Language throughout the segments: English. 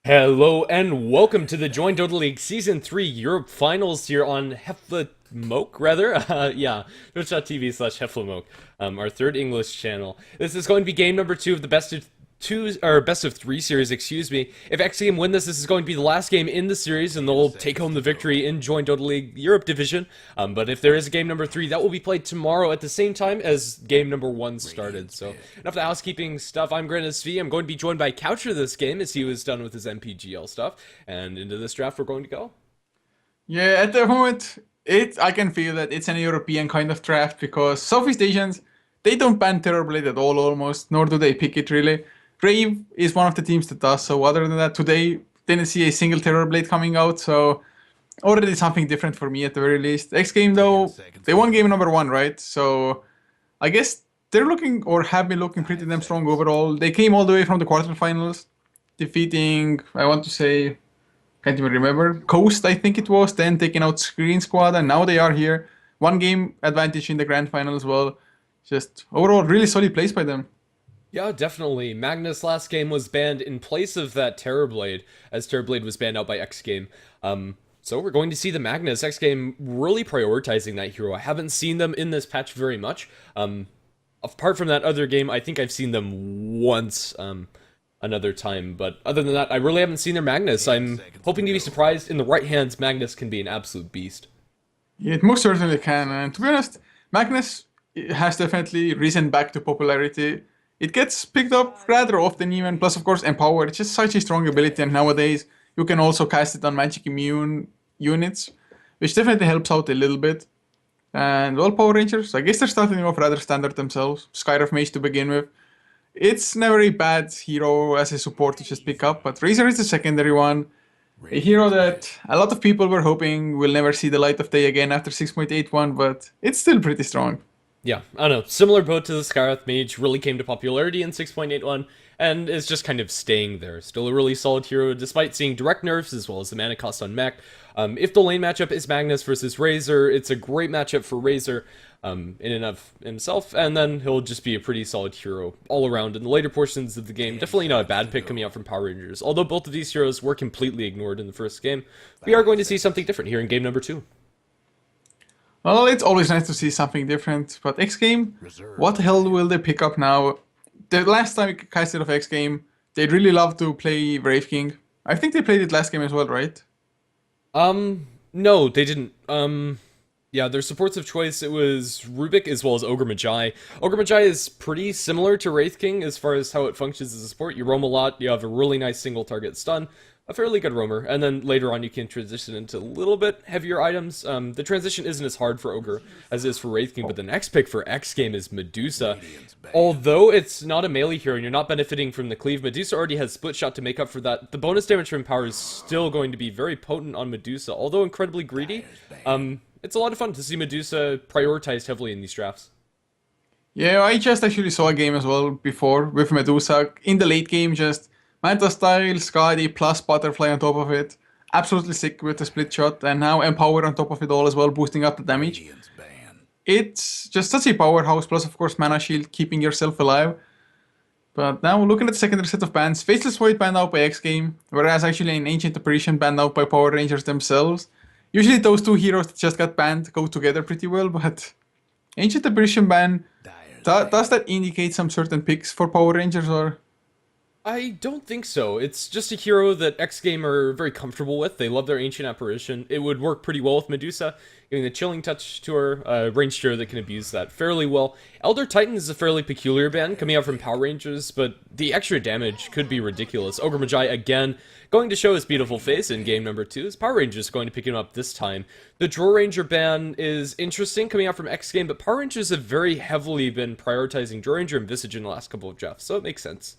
Hello and welcome to the Join Dota League Season 3 Europe Finals here on HeflaTV, rather. Twitch.tv/HeflaTV, our third English channel. This is going to be game number 2 of the best of 3 series, excuse me. If xGame win this is going to be the last game in the series, and they'll take home the victory in Join Dota League Europe Division. But if there is a game number 3, that will be played tomorrow at the same time as game number 1 started. So, enough of the housekeeping stuff. I'm Grannis V. I'm going to be joined by Coucher this game, as he was done with his MPGL stuff. And into this draft we're going to go. Yeah, at the moment, I can feel that it's an European kind of draft because Southeast Asians, they don't ban Terrorblade at all almost, nor do they pick it really. Brave is one of the teams that does, so other than that, today didn't see a single Terrorblade coming out, so already something different for me at the very least. xGame though, they won game number 1, right? So I guess they're looking, or have been looking pretty damn strong overall. They came all the way from the quarterfinals, defeating, I want to say, can't even remember, Coast I think it was, then taking out Screen Squad, and now they are here. 1 game advantage in the grand final as well. Just overall really solid plays by them. Yeah, definitely. Magnus last game was banned in place of that Terrorblade, as Terrorblade was banned out by xGame. So we're going to see the Magnus. xGame really prioritizing that hero. I haven't seen them in this patch very much. Apart from that other game, I think I've seen them once another time. But other than that, I really haven't seen their Magnus. I'm hoping to be surprised. In the right hands, Magnus can be an absolute beast. Yeah, it most certainly can, and to be honest, Magnus has definitely risen back to popularity. It gets picked up rather often even, plus of course Empower, it's just such a strong ability, and nowadays you can also cast it on magic immune units, which definitely helps out a little bit. And well, Power Rangers, I guess they're starting off rather standard themselves. Skyriff Mage to begin with. It's never a bad hero as a support to just pick up, but Razor is the secondary one. A hero that a lot of people were hoping will never see the light of day again after 6.81, but it's still pretty strong. Yeah, I don't know. Similar boat to the Skyrath Mage, really came to popularity in 6.81, and is just kind of staying there. Still a really solid hero, despite seeing direct nerfs as well as the mana cost on mech. If the lane matchup is Magnus versus Razor, it's a great matchup for Razor in and of himself, and then he'll just be a pretty solid hero all around in the later portions of the game. Definitely not a bad pick coming out from Power Rangers, although both of these heroes were completely ignored in the first game. We are going to see something different here in game number 2. Well, it's always nice to see something different, but xGame, what the hell will they pick up now? The last time we casted off xGame, they'd really love to play Brave King. I think they played it last game as well, right? No, they didn't. Yeah, their supports of choice, it was Rubik as well as Ogre Magi. Ogre Magi is pretty similar to Wraith King as far as how it functions as a support. You roam a lot, you have a really nice single target stun, a fairly good roamer, and then later on you can transition into a little bit heavier items. The transition isn't as hard for Ogre as it is for Wraith King, but the next pick for xGame is Medusa. Although it's not a melee hero and you're not benefiting from the cleave, Medusa already has split shot to make up for that. The bonus damage from Power is still going to be very potent on Medusa, although incredibly greedy. It's a lot of fun to see Medusa prioritized heavily in these drafts. Yeah, I just actually saw a game as well before with Medusa. In the late game, just Manta style, Skadi plus Butterfly on top of it. Absolutely sick with the split shot, and now Empower on top of it all as well, boosting up the damage. It's just such a powerhouse, plus of course Mana Shield, keeping yourself alive. But now looking at the secondary set of bans, Faceless Void banned out by xGame, whereas actually an Ancient Apparition banned out by Power Rangers themselves. Usually those two heroes that just got banned go together pretty well, but Ancient Apparition ban, does that indicate some certain picks for Power Rangers, or? I don't think so. It's just a hero that xGame are very comfortable with. They love their Ancient Apparition. It would work pretty well with Medusa, giving the Chilling Touch to her, ranged hero that can abuse that fairly well. Elder Titan is a fairly peculiar ban coming out from Power Rangers, but the extra damage could be ridiculous. Ogre Magi, again, going to show his beautiful face in game number 2, is Power Rangers going to pick him up this time. The Draw Ranger ban is interesting coming out from xGame, but Power Rangers have very heavily been prioritizing Draw Ranger and Visage in the last couple of drafts, so it makes sense.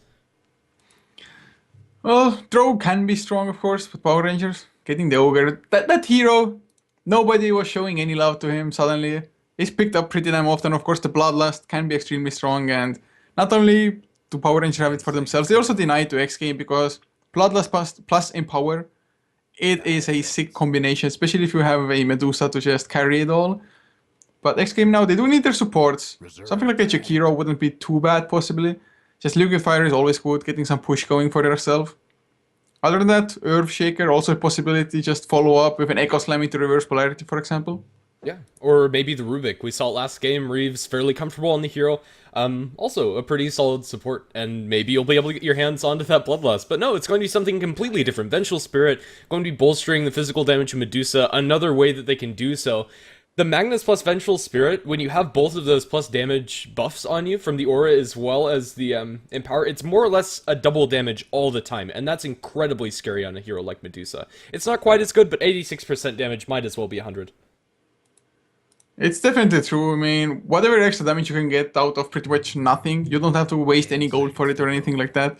Well, Drow can be strong, of course, but Power Rangers, getting the Ogre, that hero, nobody was showing any love to him suddenly. He's picked up pretty damn often. Of course, the Bloodlust can be extremely strong, and not only do Power Rangers have it for themselves, they also deny it to xGame because Bloodlust plus Empower, it is a sick combination, especially if you have a Medusa to just carry it all. But xGame now, they do need their supports. Something like a Jakiro wouldn't be too bad, possibly. Just Liquid Fire is always good, getting some push going for yourself. Other than that, Earthshaker, also a possibility, just follow up with an Echo Slam into reverse polarity, for example. Yeah, or maybe the Rubik. We saw it last game. Reeves fairly comfortable on the hero. Also a pretty solid support, and maybe you'll be able to get your hands onto that Bloodlust. But no, it's going to be something completely different. Vengeful Spirit going to be bolstering the physical damage of Medusa. Another way that they can do so. The Magnus plus Vengeful Spirit, when you have both of those plus damage buffs on you from the aura as well as the Empower, it's more or less a double damage all the time, and that's incredibly scary on a hero like Medusa. It's not quite as good, but 86% damage might as well be 100. It's definitely true. I mean, whatever extra damage you can get out of pretty much nothing, you don't have to waste any gold for it or anything like that.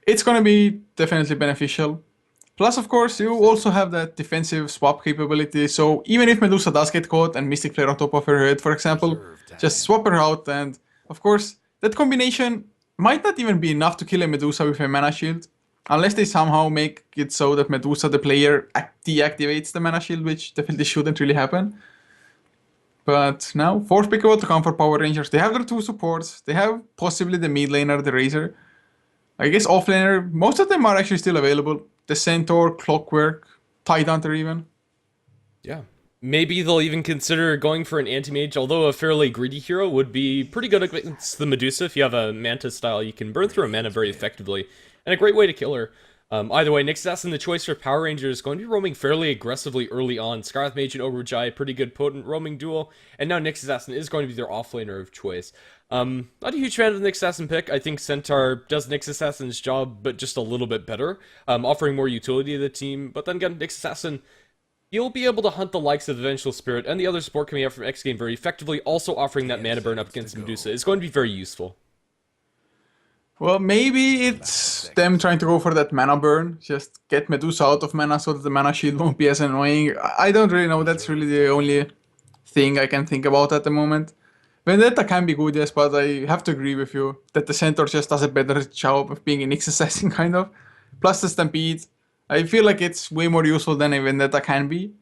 It's gonna be definitely beneficial. Plus, of course, you also have that defensive swap capability, so even if Medusa does get caught and Mystic Flare on top of her head, for example, just swap her out, and of course, that combination might not even be enough to kill a Medusa with a mana shield, unless they somehow make it so that Medusa, the player, deactivates the mana shield, which definitely shouldn't really happen. But now, fourth pick to come for Power Rangers. They have their two supports. They have possibly the mid laner, the Razor. I guess offlaner, most of them are actually still available. The Centaur, Clockwork, Tide Hunter even. Yeah. Maybe they'll even consider going for an anti-mage, although a fairly greedy hero would be pretty good against the Medusa. If you have a Manta style, you can burn through a mana very effectively, and a great way to kill her. Either way, Nyx Assassin, the choice for Power Rangers, going to be roaming fairly aggressively early on. Scarlet Mage and Ogre Jai, pretty good potent roaming duo, and now Nyx Assassin is going to be their offlaner of choice. Not a huge fan of the Nyx Assassin pick. I think Centaur does Nyx Assassin's job, but just a little bit better, offering more utility to the team. But then again, Nyx Assassin, you'll be able to hunt the likes of the Vengeful Spirit and the other support coming out from xGame very effectively, also offering that mana burn up against Medusa is going to be very useful. Well, maybe it's them trying to go for that mana burn. Just get Medusa out of mana so that the mana shield won't be as annoying. I don't really know. That's really the only thing I can think about at the moment. Vendetta can be good, yes, but I have to agree with you that the Centaur just does a better job of being an Nyx Assassin, kind of. Plus the Stampede. I feel like it's way more useful than a Vendetta can be.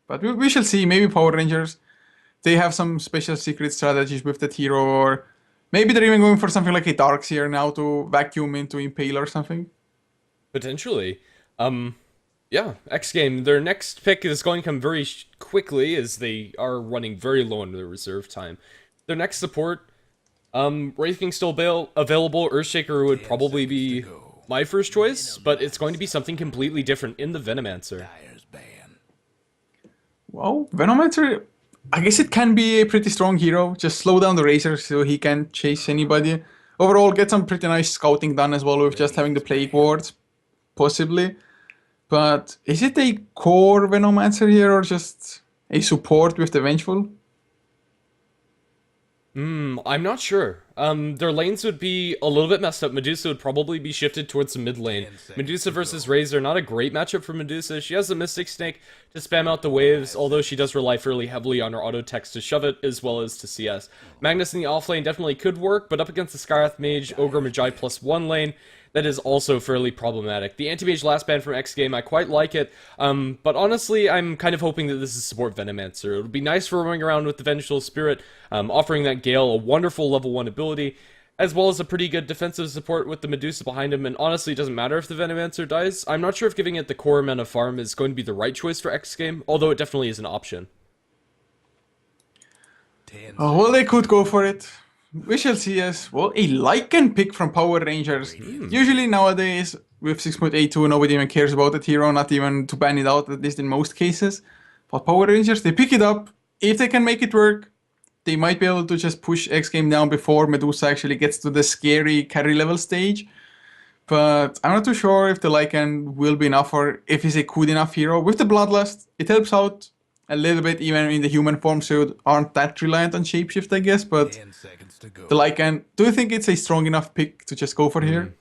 But we shall see. Maybe Power Rangers, they have some special secret strategies with that hero, or maybe they're even going for something like a Darkseer now to vacuum into Impale or something. Potentially. Yeah, xGame, their next pick is going to come very quickly as they are running very low on their reserve time. Their next support, Wraith King still available. Earthshaker would probably be my first choice, but it's going to be something completely different in the Venomancer. Well, Venomancer, I guess it can be a pretty strong hero. Just slow down the Razor so he can chase anybody. Overall, get some pretty nice scouting done as well with just having the Plague Wards, possibly. But is it a core Venomancer here or just a support with the Vengeful? I'm not sure. Their lanes would be a little bit messed up. Medusa would probably be shifted towards the mid lane. Medusa versus Razor, not a great matchup for Medusa. She has the Mystic Snake to spam out the waves, although she does rely fairly heavily on her auto text to shove it, as well as to CS. Magnus in the off lane definitely could work, but up against the Scarlet Mage, Ogre Magi +1 lane, that is also fairly problematic. The Anti-Mage last ban from xGame, I quite like it, but honestly, I'm kind of hoping that this is support Venomancer. It would be nice for roaming around with the Vengeful Spirit, offering that Gale a wonderful level 1 ability, as well as a pretty good defensive support with the Medusa behind him, and honestly, it doesn't matter if the Venomancer dies. I'm not sure if giving it the core amount of farm is going to be the right choice for xGame, although it definitely is an option. Oh, well, they could go for it. We shall see as well. A Lycan pick from Power Rangers. Usually nowadays, with 6.82, nobody even cares about that hero, not even to ban it out, at least in most cases. But Power Rangers, they pick it up. If they can make it work, they might be able to just push xGame down before Medusa actually gets to the scary carry level stage. But I'm not too sure if the Lycan will be enough or if he's a good enough hero. With the Bloodlust, it helps out a little bit even in the human form, so you aren't that reliant on shapeshift, I guess. But the Lycan, do you think it's a strong enough pick to just go for here?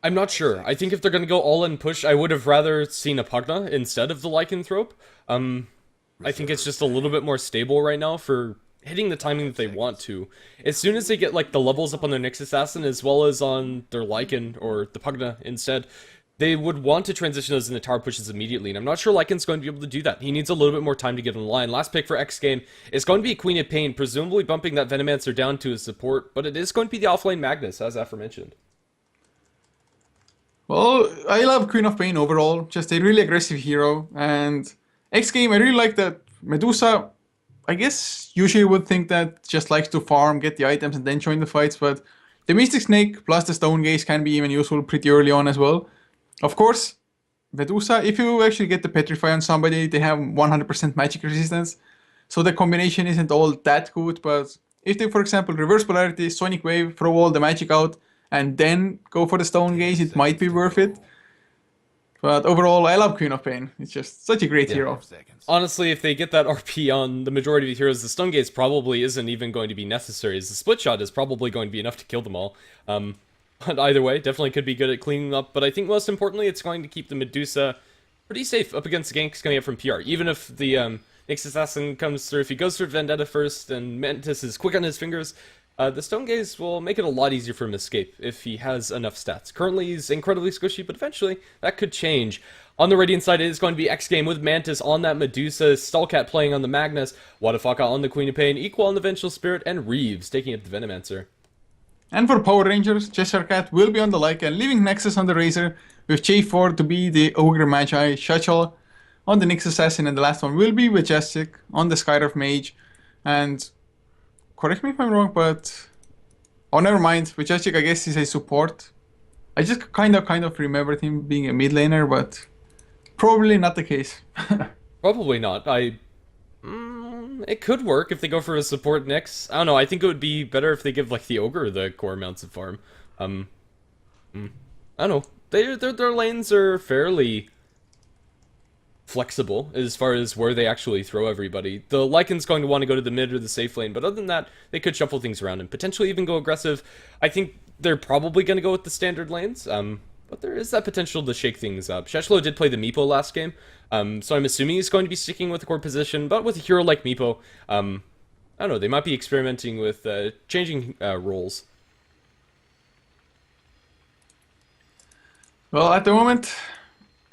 I'm not sure. I think if they're going to go all-in push, I would have rather seen a Pugna instead of the Lycanthrope. I think it's just a little bit more stable right now for hitting the timing that they want to. As soon as they get like the levels up on their Nyx Assassin as well as on their Lycan or the Pugna instead, they would want to transition those into tower pushes immediately, and I'm not sure Lycan's going to be able to do that. He needs a little bit more time to get online. Last pick for xGame is going to be Queen of Pain, presumably bumping that Venomancer down to his support, but it is going to be the offlane Magnus, as aforementioned. Well, I love Queen of Pain overall, just a really aggressive hero. And xGame, I really like that Medusa, I guess usually would think that just likes to farm, get the items, and then join the fights, but the Mystic Snake plus the Stone Gaze can be even useful pretty early on as well. Of course, Medusa, if you actually get the Petrify on somebody, they have 100% magic resistance, so the combination isn't all that good, but if they, for example, reverse polarity, Sonic Wave, throw all the magic out, and then go for the Stone Gaze, it might be worth it. But overall, I love Queen of Pain. It's just such a great hero. Honestly, if they get that RP on the majority of the heroes, the Stone Gaze probably isn't even going to be necessary, as the Split Shot is probably going to be enough to kill them all. But either way, definitely could be good at cleaning up, but I think most importantly, it's going to keep the Medusa pretty safe up against the ganks coming up from PR. Even if the Nyx Assassin comes through, if he goes for Vendetta first and Mantis is quick on his fingers, the Stone Gaze will make it a lot easier for him to escape if he has enough stats. Currently, he's incredibly squishy, but eventually that could change. On the Radiant side, it is going to be xGame with Mantis on that Medusa, Stallcat playing on the Magnus, Wadafaka on the Queen of Pain, Equal on the Vengeful Spirit, and Reeves taking up the Venomancer. And for Power Rangers, Cheshire Cat will be on the Lycan, leaving Nexus on the Razor, with J4 to be the Ogre Magi, Shachal on the Nyx Assassin, and the last one will be Majestic on the Skyriff Mage. And correct me if I'm wrong, but oh, never mind. Majestic, I guess, is a support. I just kind of remembered him being a mid laner, but probably not the case. Probably not. It could work if they go for a support Nyx. I don't know, I think it would be better if they give, like, the Ogre the core amounts of farm. I don't know. Their lanes are fairly flexible as far as where they actually throw everybody. The Lycan's going to want to go to the mid or the safe lane, but other than that, they could shuffle things around and potentially even go aggressive. I think they're probably going to go with the standard lanes, but there is that potential to shake things up. Sheshlo did play the Meepo last game, so I'm assuming he's going to be sticking with the core position, but with a hero like Meepo, I don't know, they might be experimenting with changing roles. Well, at the moment,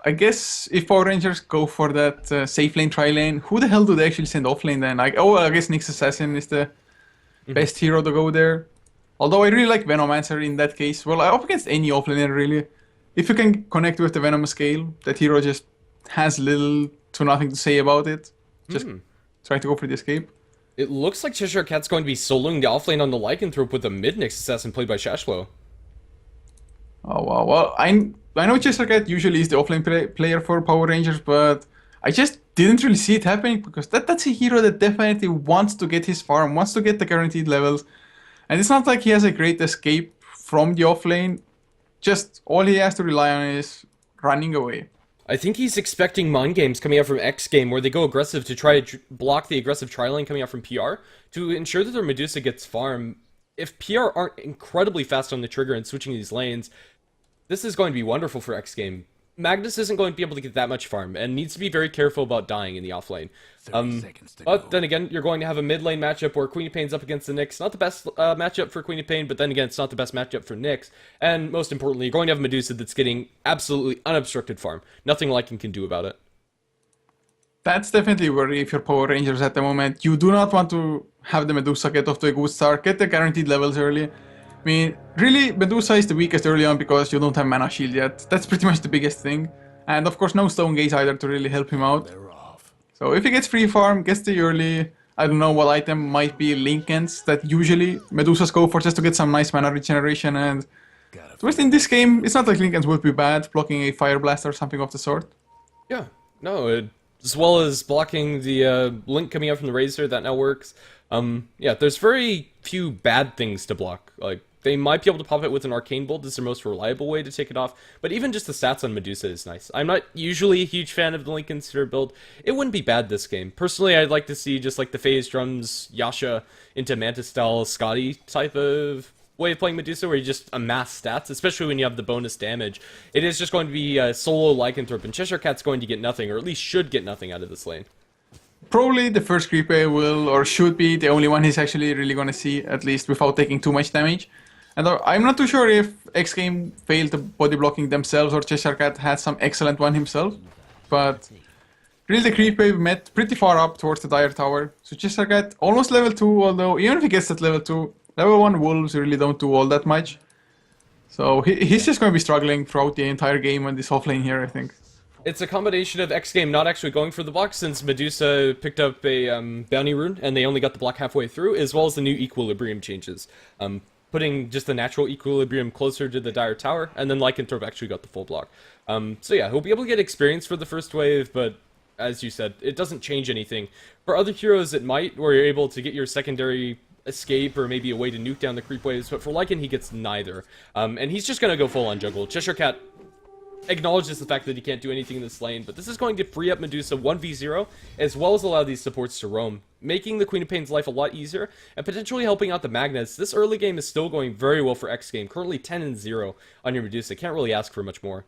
I guess if Power Rangers go for that safe lane, tri lane, who the hell do they actually send off lane then? I guess Nyx Assassin is the best hero to go there. Although I really like Venomancer in that case. Well, up against any offlaner really. If you can connect with the Venom scale, that hero just has little to nothing to say about it. Just try to go for the escape. It looks like Cheshire Cat's going to be soloing the offlane on the Lycanthrope with a mid Nyx Assassin played by Shashlo. Oh wow, well, I know Cheshire Cat usually is the offlane player for Power Rangers, but I just didn't really see it happening because that's a hero that definitely wants to get his farm, wants to get the guaranteed levels. And it's not like he has a great escape from the offlane, just all he has to rely on is running away. I think he's expecting mind games coming out from xGame where they go aggressive to try to block the aggressive tri-lane coming out from PR to ensure that their Medusa gets farm. If PR aren't incredibly fast on the trigger and switching these lanes, this is going to be wonderful for xGame. Magnus isn't going to be able to get that much farm, and needs to be very careful about dying in the offlane. But then again, you're going to have a mid lane matchup where Queen of Pain's up against the Nyx. Not the best matchup for Queen of Pain, but then again, it's not the best matchup for Nyx. And most importantly, you're going to have Medusa that's getting absolutely unobstructed farm. Nothing Lycan can do about it. That's definitely a worry if you're Power Rangers at the moment. You do not want to have the Medusa get off to a good start, get the guaranteed levels early. I mean, really, Medusa is the weakest early on because you don't have Mana Shield yet. That's pretty much the biggest thing. And of course, no Stone Gaze either to really help him out. So if he gets free farm, gets the early, I don't know what item might be Linkens that usually Medusas go for just to get some nice mana regeneration. And just in this game, it's not like Linkens would be bad, blocking a Fire Blast or something of the sort. Yeah, no, as well as blocking the Link coming out from the Razor, that now works. Yeah, there's very few bad things to block. Like, they might be able to pop it with an Arcane Bolt as their most reliable way to take it off, but even just the stats on Medusa is nice. I'm not usually a huge fan of the Lincoln Sphere build. It wouldn't be bad this game. Personally, I'd like to see just like the Phase Drums, Yasha into Mantis-style Scotty type of way of playing Medusa, where you just amass stats, especially when you have the bonus damage. It is just going to be solo Lycanthrope, and Cheshire Cat's going to get nothing, or at least should get nothing out of this lane. Probably the first creep wave will, or should be, the only one he's actually really going to see, at least without taking too much damage. And I'm not too sure if xGame failed the body blocking themselves or Cheshire Cat had some excellent one himself. But really the creep wave met pretty far up towards the Dire Tower. So Cheshire Cat almost level 2, although even if he gets that level 2, level 1 Wolves really don't do all that much. So he's just going to be struggling throughout the entire game on this off lane here, I think. It's a combination of xGame not actually going for the block since Medusa picked up a bounty rune and they only got the block halfway through, as well as the new equilibrium changes. Putting just the natural equilibrium closer to the Dire Tower, and then Lycanthrope actually got the full block. So yeah, he'll be able to get experience for the first wave, but as you said, it doesn't change anything. For other heroes it might, where you're able to get your secondary escape or maybe a way to nuke down the creep waves, but for Lycan he gets neither. And he's just going to go full on jungle. Cheshire Cat acknowledges the fact that he can't do anything in this lane, but this is going to free up Medusa 1v0, as well as allow these supports to roam, making the Queen of Pain's life a lot easier, and potentially helping out the Magnus. This early game is still going very well for xGame, currently 10-0 on your Medusa. Can't really ask for much more.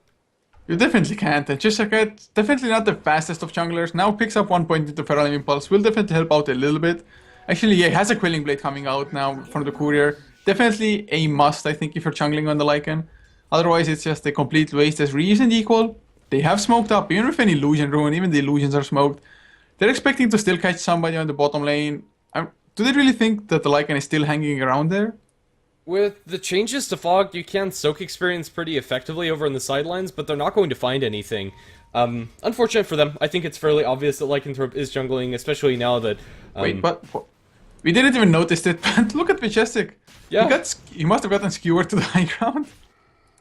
You definitely can't. And Chisaka, definitely not the fastest of junglers. Now picks up 1 point into Feral Impulse. Will definitely help out a little bit. Actually, yeah, he has a Quelling Blade coming out now from the Courier. Definitely a must, I think, if you're jungling on the Lycan. Otherwise, it's just a complete waste. As Re isn't equal, they have smoked up. Even with an Illusion Rune, even the Illusions are smoked. They're expecting to still catch somebody on the bottom lane. Do they really think that the Lycan is still hanging around there? With the changes to Fog, you can soak experience pretty effectively over on the sidelines, but they're not going to find anything. Unfortunate for them. I think it's fairly obvious that Lycanthrope is jungling, especially now that... Wait, but... We didn't even notice it, but look at Majestic. Yeah. He must have gotten skewered to the high ground.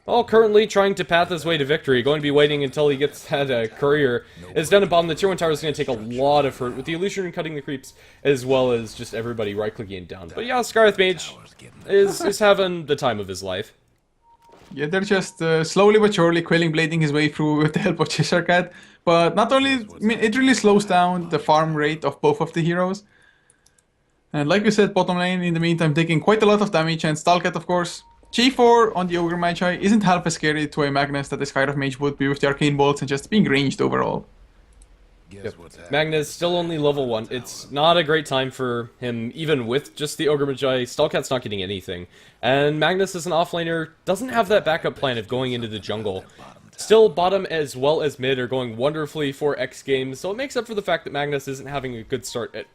Well, currently trying to path his way to victory, going to be waiting until he gets that courier. Is down at bottom, the tier 1 tower is going to take a lot of hurt, with the Illusion Rune cutting the creeps, as well as just everybody right-clicking down. But yeah, Scarlet Mage is having the time of his life. Yeah, they're just slowly but surely Quelling Blading his way through with the help of Cheshire Cat. But not only, I mean, it really slows down the farm rate of both of the heroes. And like we said, bottom lane in the meantime taking quite a lot of damage, and Stalcat, of course. G4 on the Ogre Magi isn't half as scary to a Magnus that a Skyriff Mage would be with the Arcane Bolts and just being ranged overall. Yep. Magnus still only level 1. It's not a great time for him, even with just the Ogre Magi. Stalcat's not getting anything. And Magnus as an offlaner doesn't have that backup plan of going into the jungle. Still, bottom as well as mid are going wonderfully for xGame, so it makes up for the fact that Magnus isn't having a good start at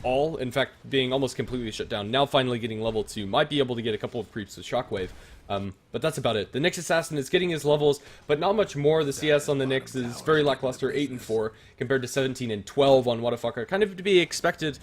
all, in fact, being almost completely shut down. Now finally getting level 2, might be able to get a couple of creeps with Shockwave. But that's about it. The Nyx Assassin is getting his levels, but not much more. The CS on the Nyx is very lackluster, 8 and 4, compared to 17 and 12 on Whatafucker. Kind of to be expected,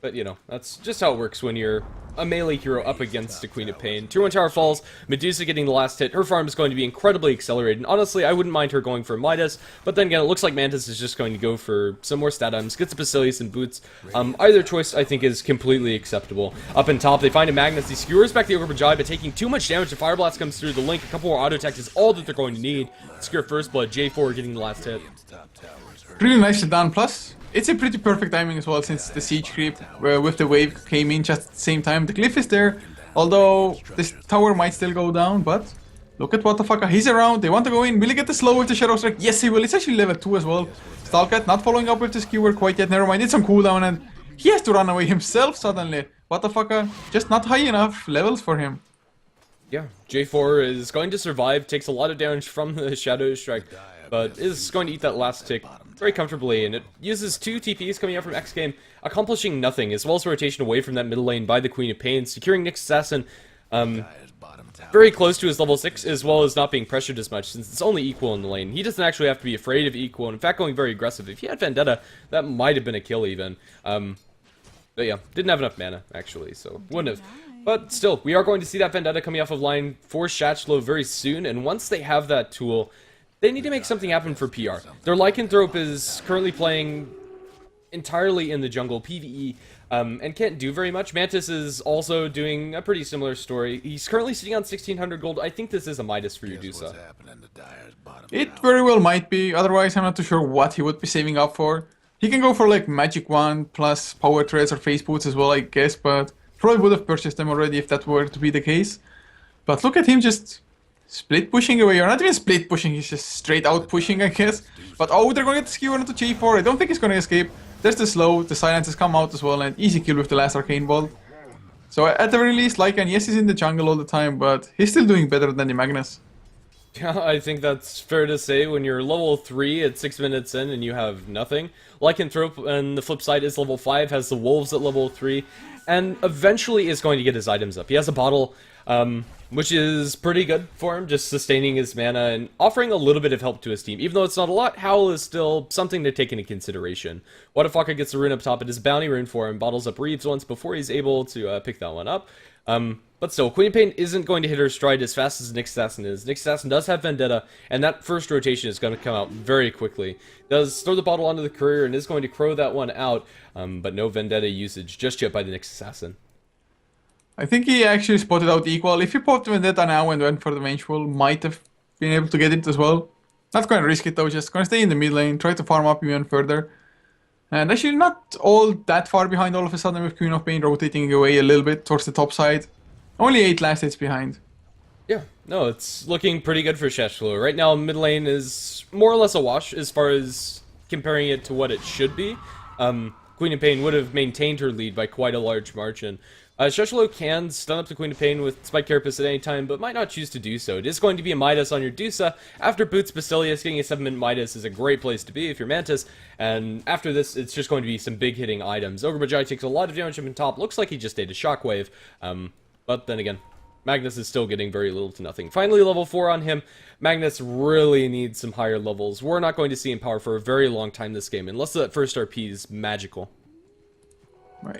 but you know, that's just how it works when you're a melee hero up against a Queen of Pain. Tier 1 tower falls, Medusa getting the last hit. Her farm is going to be incredibly accelerated, and honestly, I wouldn't mind her going for Midas, but then again, it looks like Mantis is just going to go for some more stat items, gets a Basilius and boots. Either choice, I think, is completely acceptable. Up in top, they find a Magnus. He skewers back the Ogre Magi, but taking too much damage. The Fire Blast comes through the link. A couple more auto attacks is all that they're going to need. Secure first blood. J4 getting the last hit. Really nicely done. Plus, it's a pretty perfect timing as well, since the siege creep with the wave came in just at the same time. The glyph is there, although this tower might still go down, but look at what the fuck. He's around. They want to go in. Will he get the slow with the Shadow Strike? Yes, he will. It's actually level 2 as well. Stalcat not following up with the skewer quite yet. Never mind. It's on cooldown, and he has to run away himself suddenly. What the fuck? Just not high enough levels for him. Yeah, J4 is going to survive, takes a lot of damage from the Shadow Strike, but is going to eat that last tick very comfortably, and it uses 2 TPs coming out from xGame, accomplishing nothing, as well as rotation away from that middle lane by the Queen of Pain, securing Nyx Assassin very close to his level 6, as well as not being pressured as much, since it's only equal in the lane. He doesn't actually have to be afraid of equal, and in fact going very aggressive. If he had Vendetta, that might have been a kill even. But yeah, didn't have enough mana, actually, so wouldn't have. But still, we are going to see that Vendetta coming off of line for Shatchlow very soon, and once they have that tool, they need to make something happen for PR. Their Lycanthrope is currently playing entirely in the jungle, PvE, and can't do very much. Mantis is also doing a pretty similar story. He's currently sitting on 1600 gold. I think this is a Midas for Medusa. It very well might be, otherwise I'm not too sure what he would be saving up for. He can go for like Magic Wand plus Power Threads or Face Boots as well, I guess, but probably would have purchased them already if that were to be the case. But look at him just split pushing away, or not even split pushing, he's just straight out pushing, I guess. But oh, they're going to get the skewer onto J4. I don't think he's going to escape. There's the slow, the silences come out as well, and easy kill with the last Arcane Bolt. So at the very least, Lycan, yes, he's in the jungle all the time, but he's still doing better than the Magnus. Yeah, I think that's fair to say. When you're level 3 at 6 minutes in and you have nothing. Lycanthrope, on the flip side, is level 5, has the Wolves at level 3, and eventually is going to get his items up. He has a bottle. which is pretty good for him, just sustaining his mana and offering a little bit of help to his team. Even though it's not a lot, Howl is still something to take into consideration. Wadafaka gets a rune up top, it is bounty rune for him, bottles up Reeves once before he's able to pick that one up. But still, Queen of Pain isn't going to hit her stride as fast as Nyx Assassin is. Nyx Assassin does have Vendetta, and that first rotation is going to come out very quickly. Does throw the bottle onto the courier and is going to crow that one out, but no Vendetta usage just yet by the Nyx Assassin. I think he actually spotted out equal. If he popped Vendetta now and went for the Vengeful, might have been able to get it as well. Not going to risk it though, just going to stay in the mid lane, try to farm up even further. And actually not all that far behind all of a sudden with Queen of Pain rotating away a little bit towards the top side. Only 8 last hits behind. Yeah, no, it's looking pretty good for Sheshflu. Right now, mid lane is more or less a wash as far as comparing it to what it should be. Queen of Pain would have maintained her lead by quite a large margin. Sheshflu can stun up the Queen of Pain with Spike Carapace at any time, but might not choose to do so. It is going to be a Midas on your Dusa. After Boots Basilius, getting a 7-minute Midas is a great place to be if you're Mantis. And after this, it's just going to be some big hitting items. Ogre Magi takes a lot of damage up in top. Looks like he just ate a Shockwave. But then again, Magnus is still getting very little to nothing. Finally, level 4 on him. Magnus really needs some higher levels. We're not going to see him power for a very long time this game, unless that first RP is magical.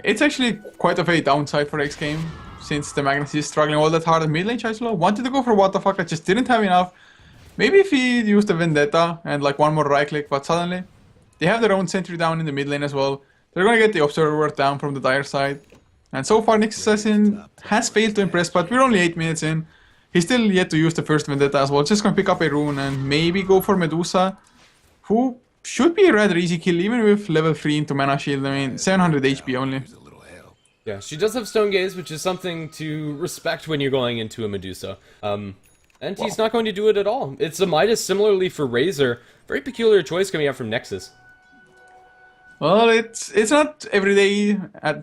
It's actually quite of a downside for xGame, since the Magnus is struggling all that hard at mid lane. Chaislo wanted to go for what the fuck, I just didn't have enough. Maybe if he used the Vendetta and like one more right click, but suddenly they have their own sentry down in the mid lane as well. They're gonna get the Observer down from the dire side. And so far, Nyx Assassin has failed to impress, but we're only 8 minutes in. He's still yet to use the first Vendetta as well. Just gonna pick up a rune and maybe go for Medusa, who should be a rather easy kill, even with level 3 into Mana Shield. I mean, 700 HP only. Yeah, she does have Stone Gaze, which is something to respect when you're going into a Medusa. And he's not going to do it at all. It's a Midas similarly for Razor. Very peculiar choice coming out from Nexus. Well, it's not every day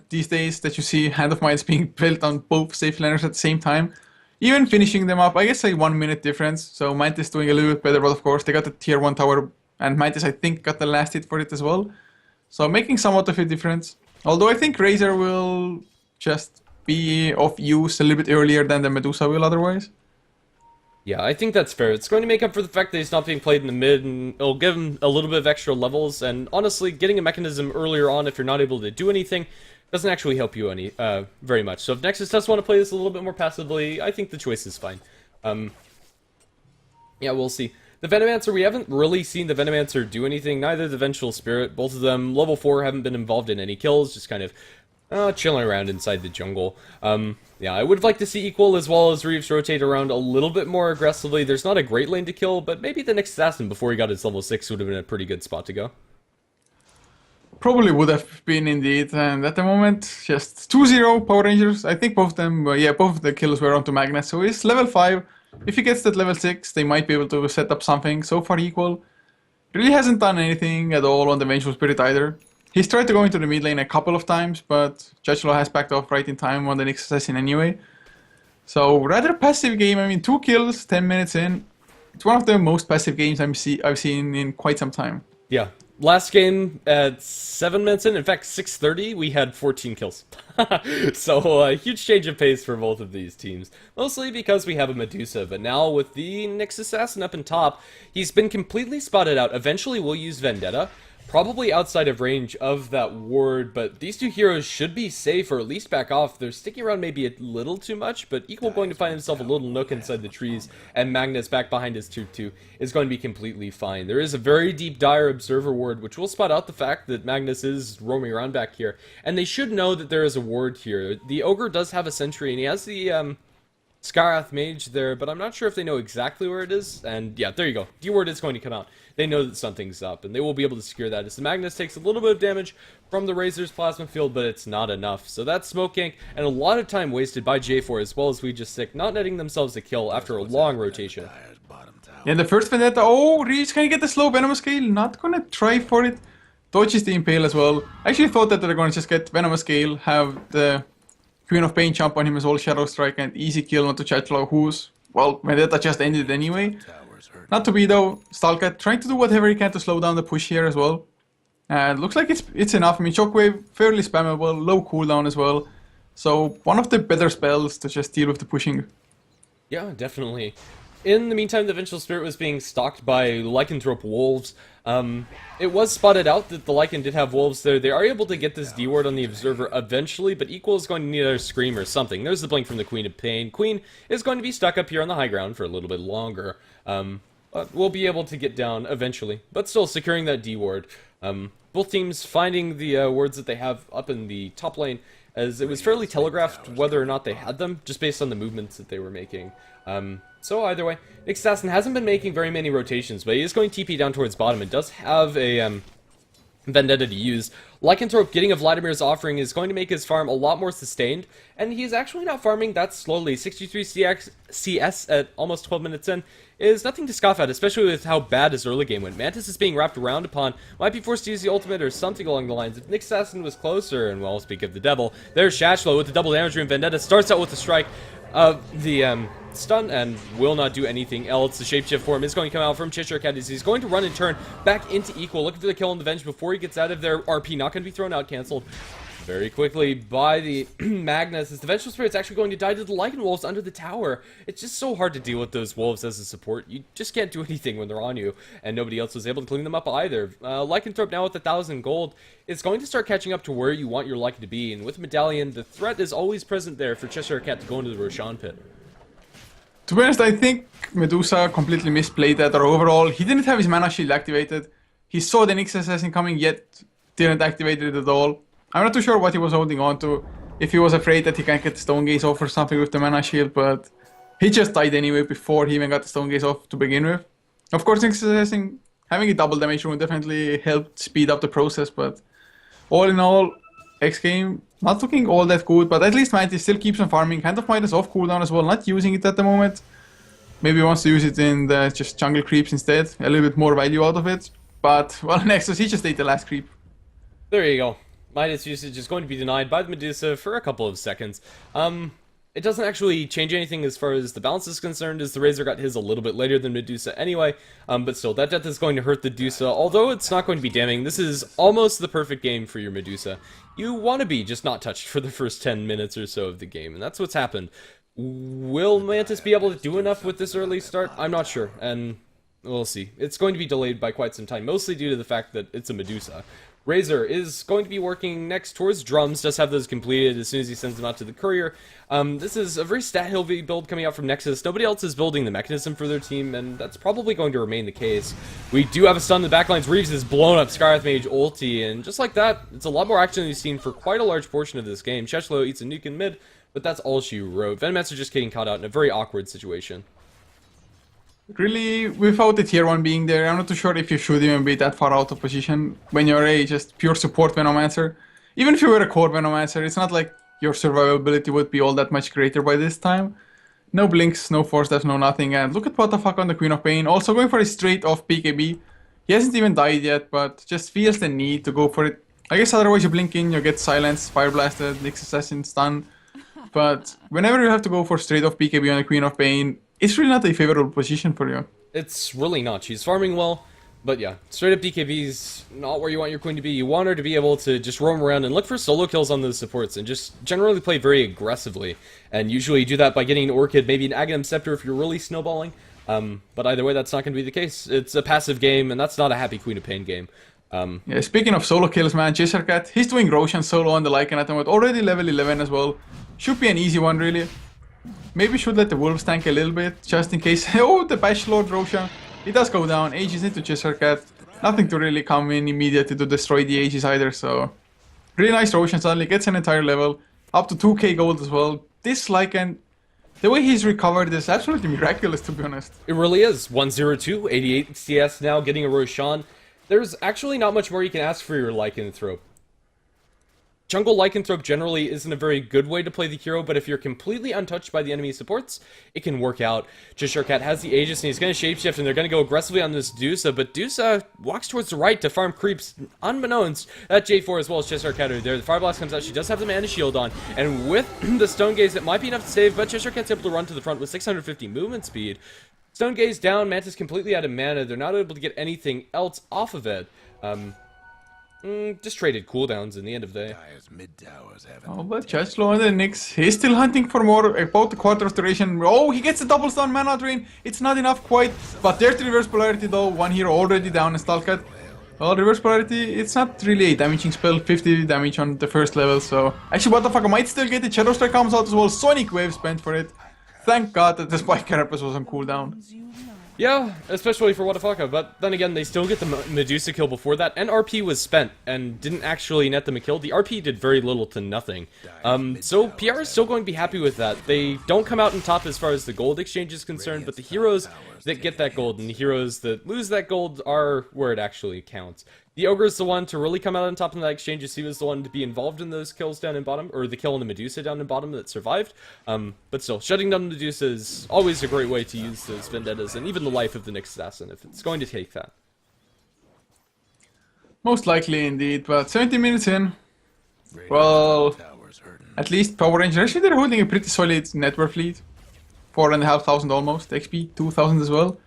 these days that you see Hand of Midas being built on both safe laners at the same time. Even finishing them up, I guess a 1 minute difference. So Mantis doing a little bit better, but of course they got the tier 1 tower, and Mantis I think got the last hit for it as well. So making somewhat of a difference. Although I think Razor will just be of use a little bit earlier than the Medusa will otherwise. Yeah, I think that's fair. It's going to make up for the fact that he's not being played in the mid, and it'll give him a little bit of extra levels, and honestly, getting a mechanism earlier on if you're not able to do anything doesn't actually help you any very much. So if Nexus does want to play this a little bit more passively, I think the choice is fine. Yeah, we'll see. The Venomancer, we haven't really seen the Venomancer do anything, neither the Vengeful Spirit. Both of them, level 4, haven't been involved in any kills, just kind of chilling around inside the jungle. Yeah, I would like to see Equal as well as Reeves rotate around a little bit more aggressively. There's not a great lane to kill, but maybe the next Assassin before he got his level 6 would have been a pretty good spot to go. Probably would have been indeed, and at the moment, just 2-0 Power Rangers. I think both of them, both of the kills were onto Magnus, so he's level 5. If he gets that level 6, they might be able to set up something. So far, Equal really hasn't done anything at all on the Vengeful Spirit either. He's tried to go into the mid lane a couple of times, but Judgelo has backed off right in time on the next assassin anyway. So, rather passive game. I mean, 2 kills, 10 minutes in. It's one of the most passive games I've seen in quite some time. Yeah. Last game at 7 minutes in fact 6:30, we had 14 kills. So a huge change of pace for both of these teams. Mostly because we have a Medusa, but now with the Nyx Assassin up in top, he's been completely spotted out. Eventually we'll use Vendetta, probably outside of range of that ward, but these two heroes should be safe or at least back off. They're sticking around maybe a little too much, but Equal going to find himself a little nook inside the trees, and Magnus back behind his 2-2 is going to be completely fine. There is a very deep dire observer ward, which will spot out the fact that Magnus is roaming around back here, and they should know that there is a ward here. The Ogre does have a sentry, and he has the Skarath Mage there, but I'm not sure if they know exactly where it is, and yeah, there you go. D-word is going to come out. They know that something's up, and they will be able to secure that as the Magnus takes a little bit of damage from the Razor's Plasma Field, but it's not enough. So that's Smoke Gank, and a lot of time wasted by J4 as well as We Just Sick, not netting themselves a kill after a long rotation. Yeah, the first Vendetta, Reeves can get the slow Venomous Scale, not gonna try for it. Dodges the Impale as well. I actually thought that they're gonna just get Venomous Scale, have the Queen of Pain jump on him as well, Shadow Strike, and easy kill onto Chatlaw, who's, well, Vendetta just ended anyway. Not to be though, Stalkat trying to do whatever he can to slow down the push here as well. And looks like it's enough. I mean, Shockwave, fairly spammable, low cooldown as well. So one of the better spells to just deal with the pushing. Yeah, definitely. In the meantime, the Vengeful Spirit was being stalked by Lycanthrope Wolves. It was spotted out that the Lycan did have wolves there. They are able to get this D-ward on the Observer eventually, but Equal is going to need another Scream or something. There's the blink from the Queen of Pain. Queen is going to be stuck up here on the high ground for a little bit longer. But we'll be able to get down eventually, but still securing that D-ward. Both teams finding the wards that they have up in the top lane, as it was fairly telegraphed whether or not they had them, just based on the movements that they were making. So either way, xAssassin hasn't been making very many rotations, but he is going TP down towards bottom and does have a Vendetta to use. Lycanthrope getting a Vladimir's offering is going to make his farm a lot more sustained, and he's actually not farming that slowly. 63 CS at almost 12 minutes in is nothing to scoff at, especially with how bad his early game went. Mantis is being wrapped around upon, might be forced to use the ultimate or something along the lines. If xAssassin was closer, and well, speak of the devil, there's Shashlo with the double damage room. Vendetta starts out with the strike of the stun and will not do anything else. The shapeshift form is going to come out from Cheshire Cat as he's going to run and turn back into Equal, looking for the kill on the Venge before he gets out of there. RP not going to be thrown out, cancelled very quickly by the Magnus, as the Vengeful Spirit's actually going to die to the Lycan Wolves under the tower. It's just so hard to deal with those wolves as a support. You just can't do anything when they're on you, and nobody else was able to clean them up either. Lycanthrope now with 1,000 gold is going to start catching up to where you want your Lycan to be, and with Medallion, the threat is always present there for Cheshire Cat to go into the Roshan pit. To be honest, I think Medusa completely misplayed that, or overall, he didn't have his mana shield activated. He saw the Nyx Assassin coming, yet didn't activate it at all. I'm not too sure what he was holding on to, if he was afraid that he can't get the Stone Gaze off or something with the mana shield, but he just died anyway before he even got the Stone Gaze off to begin with. Of course, Nyx Assassin having a double damage rune definitely helped speed up the process, but all in all, xGame not looking all that good, but at least Mantis still keeps on farming, kind of Midas off cooldown as well, not using it at the moment. Maybe wants to use it in the just jungle creeps instead, a little bit more value out of it. But, well, Nexus, he just ate the last creep. There you go. Midas usage is going to be denied by the Medusa for a couple of seconds. It doesn't actually change anything as far as the balance is concerned, as the Razor got his a little bit later than Medusa anyway. But still, that death is going to hurt the Medusa, although it's not going to be damning. This is almost the perfect game for your Medusa. You want to be just not touched for the first 10 minutes or so of the game, and that's what's happened. Will Mantis be able to do enough with this early start? I'm not sure, and we'll see. It's going to be delayed by quite some time, mostly due to the fact that it's a Medusa. Razor is going to be working next towards drums, just have those completed as soon as he sends them out to the courier. This is a very stat-heavy build coming out from Nexus. Nobody else is building the mechanism for their team, and that's probably going to remain the case. We do have a stun in the backlines. Reeves has blown up Skywrath Mage ulti, and just like that, it's a lot more action than we've seen for quite a large portion of this game. Sheshlo eats a nuke in mid, but that's all she wrote. Venomancer just getting caught out in a very awkward situation. Really, without the tier 1 being there, I'm not too sure if you should even be that far out of position when you're a just pure support Venomancer. Even if you were a core Venomancer, it's not like your survivability would be all that much greater by this time. No blinks, no force deaths, no nothing, and look at what the fuck on the Queen of Pain. Also going for a straight off PKB. He hasn't even died yet, but just feels the need to go for it. I guess otherwise you blink in, you get silenced, fire blasted, Nyx Assassin stun. But whenever you have to go for straight off PKB on the Queen of Pain, it's really not a favorable position for you. It's really not. She's farming well, but yeah, straight up DKB's not where you want your queen to be. You want her to be able to just roam around and look for solo kills on those supports and just generally play very aggressively. And usually you do that by getting an Orchid, maybe an Aghanim Scepter if you're really snowballing. But either way, that's not going to be the case. It's a passive game, and that's not a happy Queen of Pain game. Yeah, speaking of solo kills, man, Cheshire Cat, he's doing Roshan solo on the Lycan at the moment, already level 11 as well. Should be an easy one, really. Maybe should let the Wolves tank a little bit, just in case. Oh, the Bash Lord Roshan. It does go down. Aegis into Cheshire Cat. Nothing to really come in immediately to destroy the Aegis either, so... Really nice Roshan suddenly, gets an entire level. Up to 2k gold as well. This Lycan, the way he's recovered is absolutely miraculous, to be honest. It really is. 102, 88 CS now, getting a Roshan. There's actually not much more you can ask for your Lycanthrope. Jungle Lycanthrope generally isn't a very good way to play the hero, but if you're completely untouched by the enemy supports, it can work out. Cheshire Cat has the Aegis, and he's going to shapeshift, and they're going to go aggressively on this Dusa, but Dusa walks towards the right to farm creeps, unbeknownst that J4 as well as Cheshire Cat are there. The Fire Blast comes out, she does have the Mana Shield on, and with the Stone Gaze, it might be enough to save, but Cheshire Cat's able to run to the front with 650 movement speed. Stone Gaze down, Mantis completely out of mana, they're not able to get anything else off of it. Just traded cooldowns in the end of the day. Oh, but Chachlo on the Nyx, he's still hunting for more, about a quarter of duration. Oh, he gets a double stun mana drain. It's not enough quite, but there's the reverse polarity though. One hero already down in Stalkat. Well, reverse polarity, it's not really a damaging spell, 50 damage on the first level, so... Actually, what the fuck, I might still get it. Shadow Strike comes out as well, Sonic Wave spent for it. Thank god that the Spike Carapace was on cooldown. Yeah, especially for Wadafaka, but then again, they still get the Medusa kill before that, and RP was spent, and didn't actually net them a kill. The RP did very little to nothing. So PR is still going to be happy with that. They don't come out on top as far as the gold exchange is concerned, but the heroes that get that gold and the heroes that lose that gold are where it actually counts. The Ogre is the one to really come out on top in that exchange, as he was the one to be involved in those kills down in bottom, or the kill on the Medusa down in bottom that survived. But still, shutting down the Medusa is always a great way to use those vendettas, and even the life of the Nyx Assassin, if it's going to take that. Most likely indeed, but 17 minutes in. Well, at least Power Rangers, actually they're holding a pretty solid net worth lead. 4,500 almost, XP, 2,000 as well.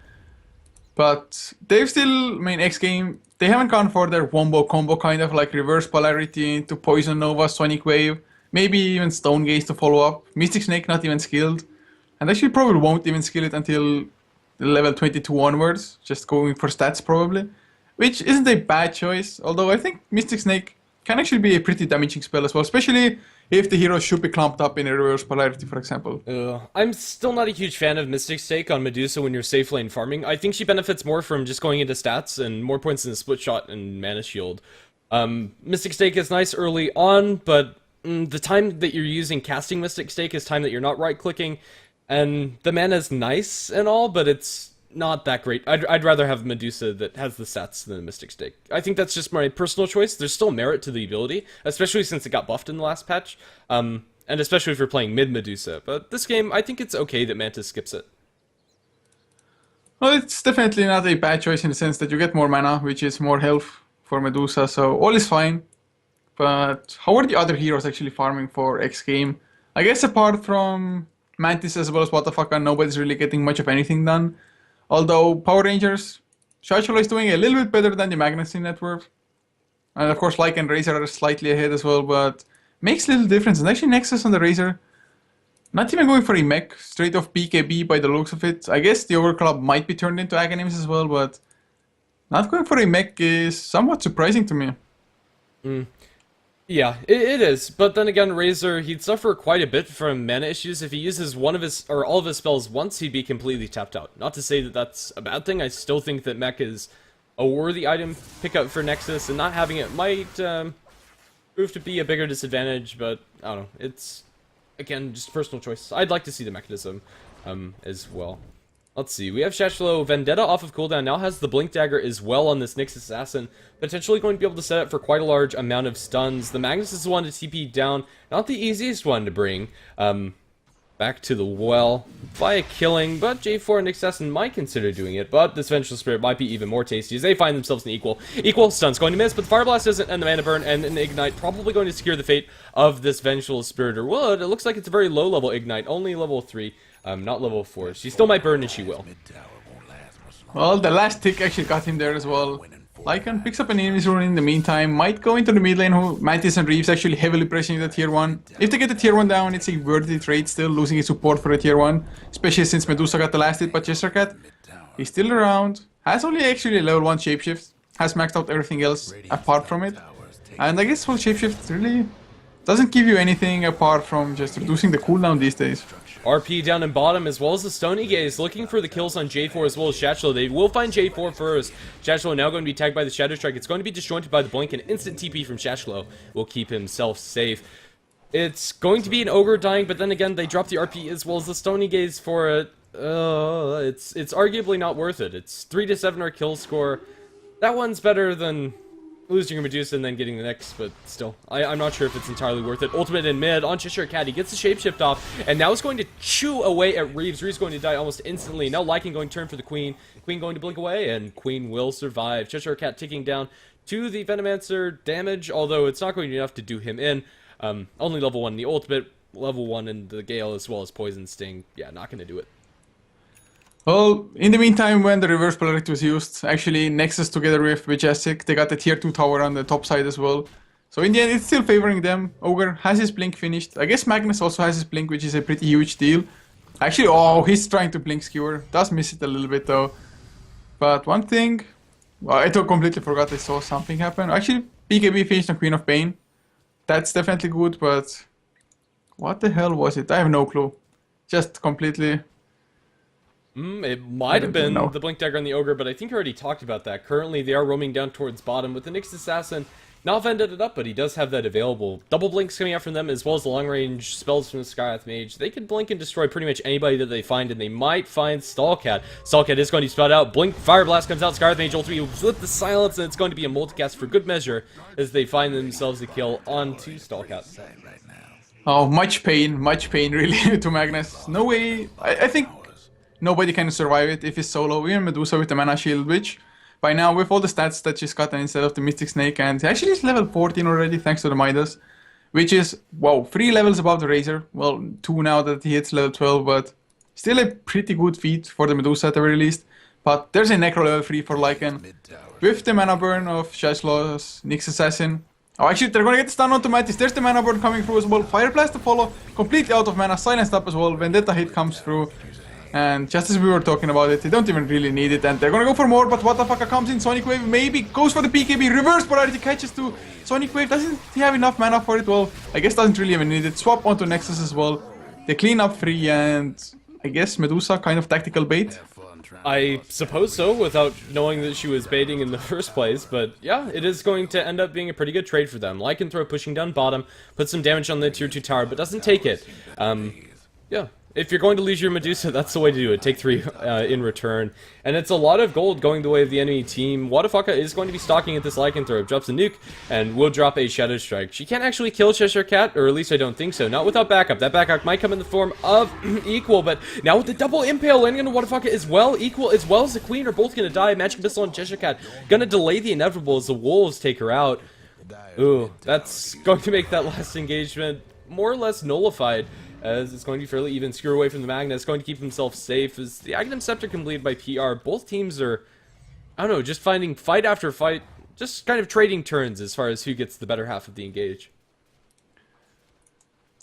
But they've still, I mean, xGame, they haven't gone for their wombo combo kind of like reverse polarity into Poison Nova, Sonic Wave, maybe even Stone Gaze to follow up. Mystic Snake not even skilled. And actually probably won't even skill it until level 22 onwards, just going for stats probably. Which isn't a bad choice, although I think Mystic Snake can actually be a pretty damaging spell as well, especially if the hero should be clumped up in a reverse polarity, for example. I'm still not a huge fan of Mystic Stake on Medusa when you're safe lane farming. I think she benefits more from just going into stats and more points in the split shot and mana shield. Mystic Stake is nice early on, but the time that you're using casting Mystic Stake is time that you're not right-clicking, and the mana's nice and all, but it's not that great. I'd rather have Medusa that has the stats than the Mystic Stake. I think that's just my personal choice. There's still merit to the ability, especially since it got buffed in the last patch, and especially if you're playing mid-Medusa. But this game, I think it's okay that Mantis skips it. Well, it's definitely not a bad choice in the sense that you get more mana, which is more health for Medusa, so all is fine. But how are the other heroes actually farming for xGame? I guess apart from Mantis as well as Wadafaka, nobody's really getting much of anything done. Although Power Rangers, Shacholo is doing a little bit better than the Magnus in net worth. And of course Lycan and Razor are slightly ahead as well, but makes little difference. And actually Nexus on the Razor, not even going for a mech, straight off BKB by the looks of it. I guess the Overclub might be turned into Aghanims as well, but not going for a mech is somewhat surprising to me. Yeah, it is, but then again, Razor, he'd suffer quite a bit from mana issues. If he uses one of his, or all of his spells once, he'd be completely tapped out. Not to say that that's a bad thing, I still think that Mech is a worthy item pickup for Nexus, and not having it might prove to be a bigger disadvantage, but I don't know, it's, again, just personal choice. I'd like to see the mechanism as well. Let's see, we have Shachlo, Vendetta off of cooldown, now has the Blink Dagger as well on this Nyx Assassin, potentially going to be able to set up for quite a large amount of stuns. The Magnus is the one to TP down, not the easiest one to bring back to the well via killing, but J4 and Nyx Assassin might consider doing it, but this Vengeful Spirit might be even more tasty as they find themselves in equal stun's going to miss, but the Fire Blast isn't, and the Mana Burn and an Ignite probably going to secure the fate of this Vengeful Spirit, or would. It looks like it's a very low level Ignite, only level 3. Not level 4. She still might burn, and she will. Well, the last tick actually got him there as well. Lycan picks up an enemy's rune in the meantime, might go into the mid lane, who Mantis and Reeves actually heavily pressing the tier 1. If they get the tier 1 down, it's a worthy trade still, losing his support for a tier 1. Especially since Medusa got the last hit, but Chestercat, he's still around. Has only actually a level 1 shapeshift. Has maxed out everything else apart from it. And I guess well, shapeshift really doesn't give you anything apart from just reducing the cooldown these days. RP down in bottom, as well as the Stony Gaze, looking for the kills on J4 as well as Shachlo. They will find J4 first. Shachlo now going to be tagged by the Shadow Strike. It's going to be disjointed by the Blink, and instant TP from Shachlo will keep himself safe. It's going to be an Ogre dying, but then again, they drop the RP as well as the Stony Gaze for it. It's arguably not worth it. It's 3 to 7 our kill score. That one's better than losing your Medusa and then getting the next, but still, I'm not sure if it's entirely worth it. Ultimate in mid on Cheshire Cat, he gets the shapeshift off, and now it's going to chew away at Reeves. Reeves going to die almost instantly. Now Lycan going to turn for the Queen. Queen going to blink away, and Queen will survive. Cheshire Cat ticking down to the Venomancer damage, although it's not going to be enough to do him in. Only level 1 in the ultimate, level 1 in the Gale, as well as Poison Sting. Yeah, not going to do it. Well, in the meantime, when the reverse polarity was used, actually Nexus together with Majestic, they got the tier 2 tower on the top side as well. So in the end, it's still favoring them. Ogre has his blink finished. I guess Magnus also has his blink, which is a pretty huge deal. Actually, oh, he's trying to blink skewer. Does miss it a little bit though. But one thing, well, I completely forgot I saw something happen. Actually, BKB finished on Queen of Pain. That's definitely good, but what the hell was it? I have no clue. Just completely... It might have been know. the Blink Dagger on the Ogre, but I think I already talked about that. Currently, they are roaming down towards bottom with the Nyx Assassin. Not ended it up, but he does have that available. Double Blinks coming out from them, as well as the long-range spells from the Skyath Mage. They can blink and destroy pretty much anybody that they find, and they might find Stallcat. Stallcat is going to be spelled out. Blink, Fire Blast comes out. Skyath Mage ultimate with the silence, and it's going to be a multicast for good measure as they find themselves a kill onto Stallcat. Oh, much pain really to Magnus. No way. I think nobody can survive it if he's solo. Even Medusa with the mana shield, which by now with all the stats that she's gotten instead of the Mystic Snake, and actually it's level 14 already thanks to the Midas, which is, wow, 3 levels above the Razor. Well, 2 now that he hits level 12, but still a pretty good feat for the Medusa at the very least. But there's a Necro level 3 for Lycan. With the mana burn of Shashlaw's Nyx Assassin. Oh, actually, they're gonna get the stun onto Mattis. There's the mana burn coming through as well. Fire Blast to follow. Completely out of mana. Silenced up as well. Vendetta hit comes through. And just as we were talking about it, they don't even really need it. And they're gonna go for more, but what the fuck comes in? Sonic Wave maybe goes for the PKB. Reverse polarity catches to Sonic Wave. Doesn't he have enough mana for it? Well, I guess doesn't really even need it. Swap onto Nexus as well. They clean up 3 and I guess Medusa kind of tactical bait. I suppose so, without knowing that she was baiting in the first place, but yeah, it is going to end up being a pretty good trade for them. Lycanthrope pushing down bottom, puts some damage on the tier 2 tower, but doesn't take it. Yeah, if you're going to lose your Medusa, that's the way to do it. Take 3 in return. And it's a lot of gold going the way of the enemy team. Wadafaka is going to be stalking at this Lycanthrope, drops a nuke, and will drop a Shadow Strike. She can't actually kill Cheshire Cat, or at least I don't think so. Not without backup. That backup might come in the form of Equal, but now with the double impale landing on Wadafaka as well, Equal as well as the Queen are both going to die. Magic Missile on Cheshire Cat going to delay the inevitable as the Wolves take her out. Ooh, that's going to make that last engagement more or less nullified, as it's going to be fairly even. Skewer away from the Magnus, going to keep himself safe as the Aghanim Scepter completed by PR. Both teams are, I don't know, just finding fight after fight, just kind of trading turns as far as who gets the better half of the engage.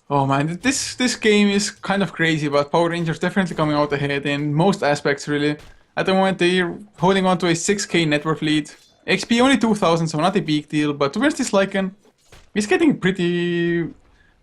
Oh man, this game is kind of crazy, but Power Rangers definitely coming out ahead in most aspects really. At the moment they're holding on to a 6k net worth lead. XP only 2000, so not a big deal, but towards this Lycan, he's getting pretty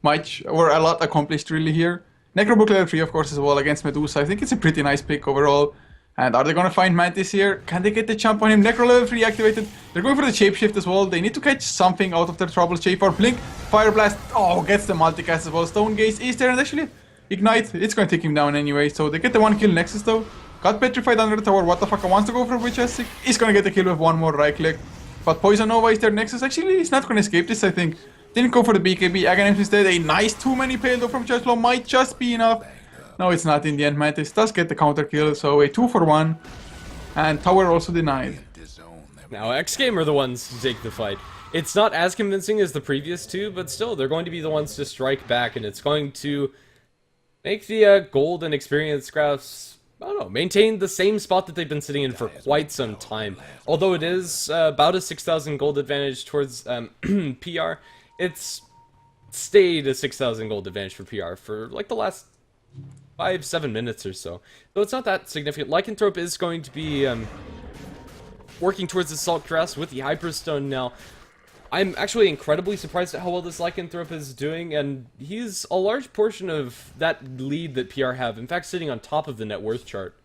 much, or a lot accomplished really here. Necrobook level 3 of course as well against Medusa. I think it's a pretty nice pick overall. And are they gonna find Mantis here? Can they get the jump on him? Necro level 3 activated. They're going for the Shapeshift as well. They need to catch something out of their trouble. Shape or Blink. Fire Blast. Oh, gets the multicast as well. Stone Gaze is there, and actually Ignite. It's gonna take him down anyway. So they get the 1 kill Nexus though. Got petrified under the tower. What the fuck wants to go for Majestic? He's gonna get the kill with 1 more right click. But Poison Nova is there. Nexus actually he's not gonna escape this, I think. Didn't go for the BKB. Aghanim instead. A nice 2-many pale though from Cheslow might just be enough. No, it's not in the end. Mantis does get the counter kill, so a 2 for 1. And tower also denied. Now xGame are the ones to take the fight. It's not as convincing as the previous 2, but still, they're going to be the ones to strike back, and it's going to make the gold and experience graphs, I don't know, maintain the same spot that they've been sitting in for quite some time. Although it is about a 6,000 gold advantage towards PR, it's stayed a 6,000 gold advantage for PR for like the last 5-7 minutes or so. So it's not that significant. Lycanthrope is going to be working towards the Salt Crest with the Hyperstone now. I'm actually incredibly surprised at how well this Lycanthrope is doing, and he's a large portion of that lead that PR have. In fact, sitting on top of the net worth chart.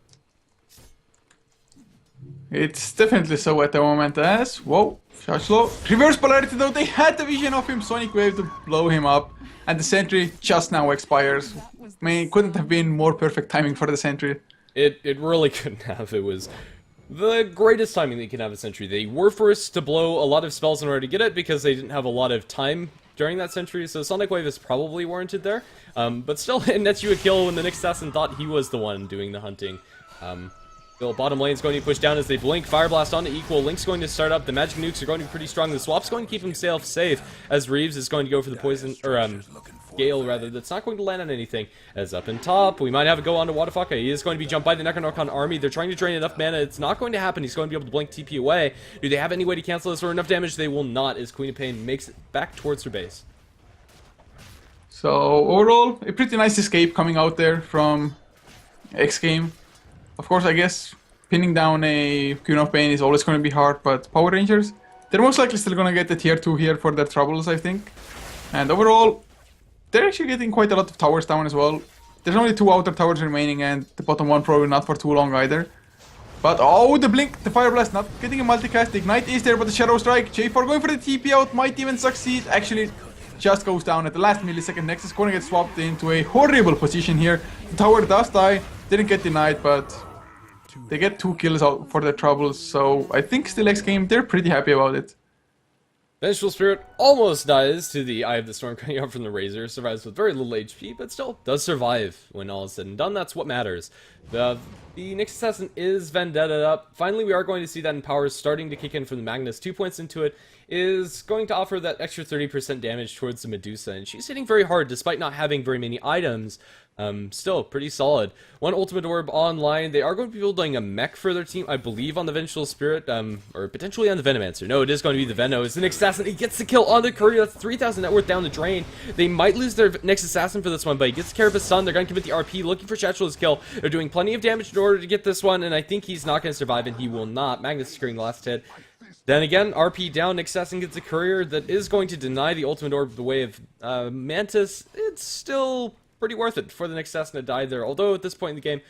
It's definitely so at the moment as, whoa, Shashlo. Reverse polarity though, they had the vision of him, Sonic Wave to blow him up. And the sentry just now expires. I mean, it couldn't have been more perfect timing for the sentry. It really couldn't have. It was the greatest timing they could have a sentry. They were forced to blow a lot of spells in order to get it because they didn't have a lot of time during that sentry, so Sonic Wave is probably warranted there. But still, it nets you a kill when the Nyx Assassin thought he was the one doing the hunting. Still, bottom lane's going to be pushed down as they blink. Fire Blast onto Equal. Link's going to start up. The magic nukes are going to be pretty strong. The swap's going to keep himself safe as Reeves is going to go for the poison, or Gale rather, that's not going to land on anything. As up in top, we might have a go on to Wadafaka. He is going to be jumped by the Necronomicon army. They're trying to drain enough mana. It's not going to happen. He's going to be able to blink TP away. Do they have any way to cancel this or enough damage? They will not, as Queen of Pain makes it back towards her base. So overall, a pretty nice escape coming out there from xGame. Of course, I guess pinning down a Queen of Pain is always going to be hard, but Power Rangers, they're most likely still going to get the tier 2 here for their troubles, I think. And overall, they're actually getting quite a lot of towers down as well. There's only 2 outer towers remaining, and the bottom one probably not for too long either. But oh, the blink, the Fire Blast, not getting a multicast. The Ignite is there, but the Shadow Strike. J4 going for the TP out, might even succeed. Actually, just goes down at the last millisecond. Next is going to get swapped into a horrible position here. The tower does die, didn't get denied, but they get 2 kills out for their troubles. So I think still xGame, they're pretty happy about it. Vengeful Spirit almost dies to the Eye of the Storm coming out from the Razor. Survives with very little HP, but still does survive when all is said and done. That's what matters. The Nyx Assassin is Vendetta up. Finally, we are going to see that in power starting to kick in from the Magnus. 2 points into it is going to offer that extra 30% damage towards the Medusa. And she's hitting very hard despite not having very many items. Still pretty solid. 1 Ultimate Orb online. They are going to be building a mech for their team, I believe, on the Vengeful Spirit, or potentially on the Venomancer. No, it is going to be the Veno. It's the Nyx Assassin. He gets the kill on the Courier. That's 3,000 net worth down the drain. They might lose their Nyx Assassin for this one, but he gets care of his son. They're going to commit the RP, looking for Chatchula's kill. They're doing plenty of damage in order to get this one, and I think he's not going to survive, and he will not. Magnus securing the last hit. Then again, RP down, Nyx Assassin gets a Courier that is going to deny the Ultimate Orb the way of Mantis. It's still pretty worth it for the Nyx Assassin to die there. Although at this point in the game,